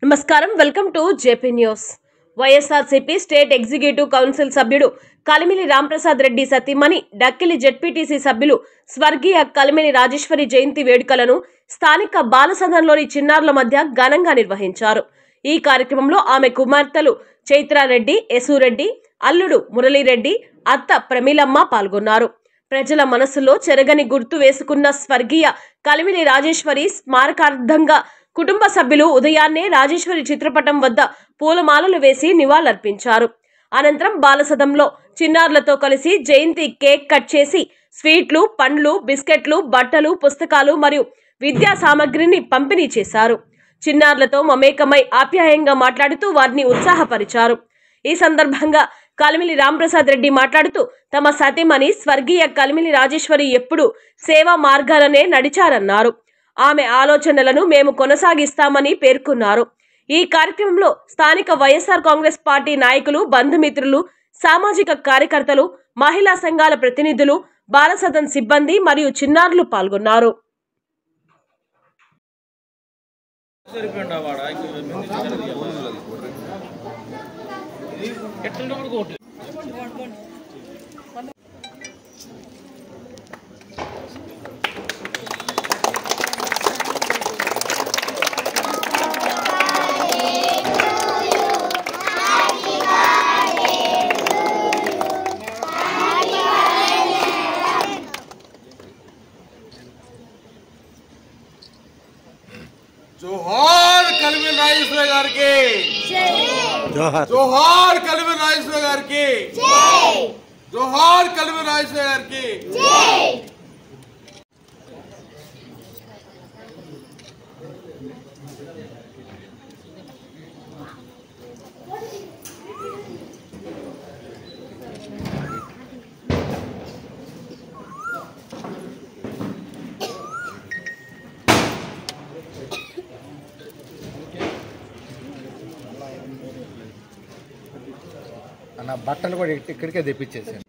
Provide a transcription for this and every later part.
నమస్కారం, welcome to JP news. YSRCP state executive council సభ్యుడు కలిమిలి రాంప్రసాద్ రెడ్డి సతీమణి డక్కిలి జెడ్పీటీసీ సభ్యులు స్వర్గీయ కలిమిలి రాజేశ్వరి జయంతి వేడుకలను స్థానిక బాలసదన్లోని చిన్నారుల మధ్య ఘనంగా నిర్వహించారు. ఈ కార్యక్రమంలో ఆమె కుమార్తెలు చైత్రారెడ్డి, యశూరెడ్డి, అల్లుడు మురళీరెడ్డి, అత్త ప్రమీలమ్మ పాల్గొన్నారు. ప్రజల మనసులో చెరగని గుర్తు వేసుకున్న స్వర్గీయ కలిమిలి రాజేశ్వరి స్మారకార్థంగా కుటుంబ సభ్యులు ఉదయాన్నే రాజేశ్వరి చిత్రపటం వద్ద పూలమాలలు వేసి నివాళులర్పించారు. అనంతరం బాలసదంలో చిన్నారులతో కలిసి జయంతి కేక్ కట్ చేసి స్వీట్లు, పండ్లు, బిస్కెట్లు, బట్టలు, పుస్తకాలు మరియు విద్యా సామగ్రిని పంపిణీ చేశారు. చిన్నారులతో మమేకమై ఆప్యాయంగా మాట్లాడుతూ వారిని ఉత్సాహపరిచారు. ఈ సందర్భంగా కలిమిలి రాంప్రసాద్ రెడ్డి మాట్లాడుతూ తమ సతీమణి స్వర్గీయ కలిమిలి రాజేశ్వరి ఎప్పుడూ సేవా మార్గాలనే నడిచారన్నారు. ఆమె ఆలోచనలను మేము కొనసాగిస్తామని పేర్కొన్నారు. ఈ కార్యక్రమంలో స్థానిక వైఎస్ఆర్ కాంగ్రెస్ పార్టీ నాయకులు, బంధుమిత్రులు, సామాజిక కార్యకర్తలు, మహిళా సంఘాల ప్రతినిధులు, బాలసదన్ సిబ్బంది మరియు చిన్నారులు పాల్గొన్నారు. जोहार కలిమిలి రాజేశ్వరి గారికి జై. జోహార్ కలిమిలి రాజేశ్వరి గారికి జై. జోహార్ కలిమిలి రాజేశ్వరి గారికి జై. నా బట్టలు కూడా ఇక్కడికే తెప్పించేసాను.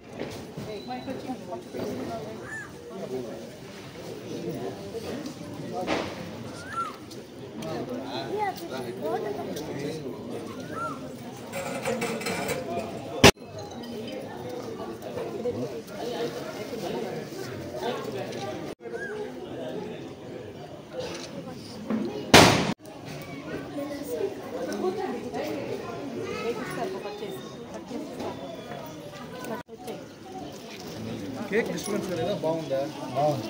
కేక్ డిస్టర్బెన్స్ లేదా? బాగుందా? బాగుంది.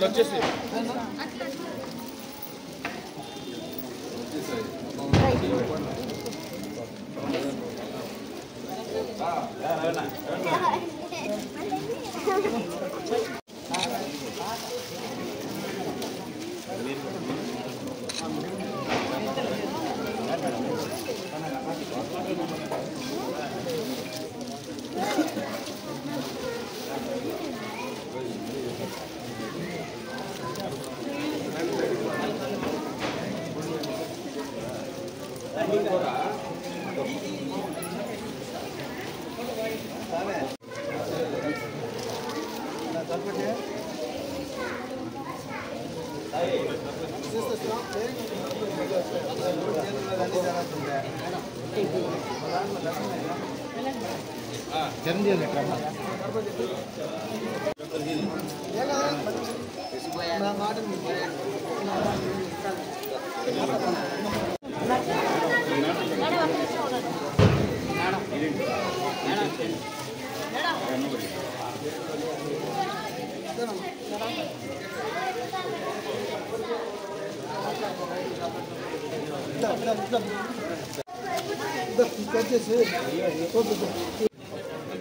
వచ్చేసి చిరంజీవి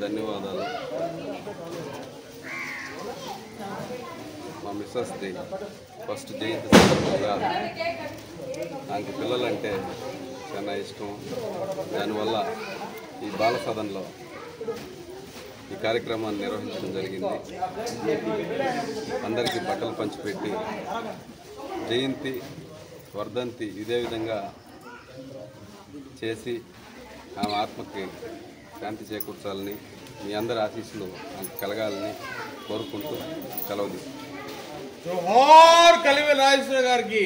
ధన్యవాదాలు. మా మిస్సెస్ది ఫస్ట్ జయంతి సందర్భంగా నాకు పిల్లలంటే చాలా ఇష్టం. దానివల్ల ఈ బాలసదన్లో ఈ కార్యక్రమాన్ని నిర్వహించడం జరిగింది. అందరికీ బట్టలు పంచిపెట్టి జయంతి వర్ధంతి ఇదే విధంగా చేసి ఆమె ఆత్మకి శాంతి చేకూర్చాలని మీ అందరి ఆశీస్సులు కలగాలని కోరుకుంటూ సెలవు తీసుకుంటాం. జోహార్ కలిమిలి రాజేశ్వరి గారికి.